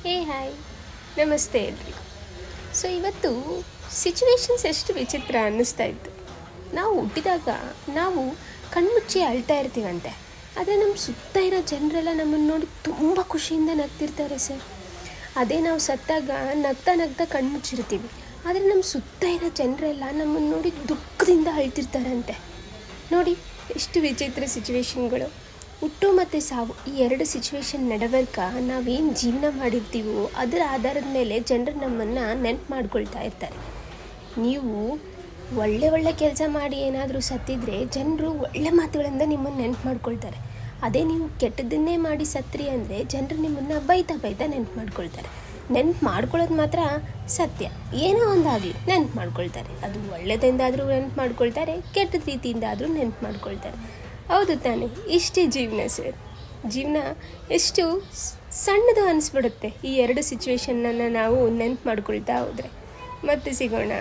Hi, ನಮಸ್ತೆ ಎಲ್ರಿಗೂ. ಇವತ್ತು ಸಿಚುವೇಶನ್ಸ್ ಎಷ್ಟು ವಿಚಿತ್ರ ಅನ್ನಿಸ್ತಾ ಇತ್ತು. ನಾವು ಹುಟ್ಟಿದಾಗ ನಾವು ಕಣ್ಮುಚ್ಚಿ ಅಳ್ತಾ ಇರ್ತೀವಂತೆ, ಆದರೆ ನಮ್ಮ ಸುತ್ತ ಇರೋ ಜನರೆಲ್ಲ ನಮ್ಮನ್ನು ನೋಡಿ ತುಂಬ ಖುಷಿಯಿಂದ ನಗ್ತಿರ್ತಾರೆ ಸರ್. ಅದೇ ನಾವು ಸತ್ತಾಗ ನಗ್ತಾ ನಗ್ತಾ ಕಣ್ಮುಚ್ಚಿರ್ತೀವಿ, ಆದರೆ ನಮ್ಮ ಸುತ್ತ ಇರೋ ಜನರೆಲ್ಲ ನಮ್ಮನ್ನು ನೋಡಿ ದುಃಖದಿಂದ ಅಳ್ತಿರ್ತಾರಂತೆ. ನೋಡಿ ಎಷ್ಟು ವಿಚಿತ್ರ ಸಿಚುವೇಶನ್ಗಳು. ಹುಟ್ಟು ಮತ್ತು ಸಾವು, ಈ ಎರಡು ಸಿಚುವೇಶನ್ ನಡವರ್ಕ ನಾವೇನು ಜೀವನ ಮಾಡಿರ್ತೀವೋ ಅದರ ಆಧಾರದ ಮೇಲೆ ಜನರು ನಮ್ಮನ್ನು ನೆನ್ಪು ಮಾಡ್ಕೊಳ್ತಾ ಇರ್ತಾರೆ. ನೀವು ಒಳ್ಳೆ ಕೆಲಸ ಮಾಡಿ ಏನಾದರೂ ಸತ್ತಿದ್ರೆ ಜನರು ಒಳ್ಳೆ ಮಾತುಗಳಿಂದ ನಿಮ್ಮನ್ನು ನೆನ್ಪು ಮಾಡ್ಕೊಳ್ತಾರೆ. ಅದೇ ನೀವು ಕೆಟ್ಟದನ್ನೇ ಮಾಡಿ ಸತ್ರಿ ಅಂದರೆ ಜನರು ನಿಮ್ಮನ್ನು ಬೈತಾ ನೆನ್ಪು ಮಾಡ್ಕೊಳ್ತಾರೆ. ನೆನ್ಪು ಮಾಡ್ಕೊಳ್ಳೋದು ಮಾತ್ರ ಸತ್ಯ. ಏನೋ ಒಂದಾಗಲಿ ನೆನ್ಪು ಮಾಡ್ಕೊಳ್ತಾರೆ. ಅದು ಒಳ್ಳೆಯದಿಂದಾದರೂ ನೆನ್ಪು ಮಾಡ್ಕೊಳ್ತಾರೆ, ಕೆಟ್ಟದ ರೀತಿಯಿಂದ ಆದರೂ ನೆನ್ಪು ಮಾಡ್ಕೊಳ್ತಾರೆ. ಹೌದು ತಾನೆ? ಇಷ್ಟೇ ಜೀವನ ಸರ್. ಜೀವನ ಎಷ್ಟು ಸಣ್ಣದು ಅನಿಸ್ಬಿಡುತ್ತೆ ಈ ಎರಡು ಸಿಚುವೇಶನ್ನನ್ನು ನಾವು ನೆನ್ಪು ಮಾಡ್ಕೊಳ್ತಾ ಹೋದರೆ. ಮತ್ತೆ ಸಿಗೋಣ.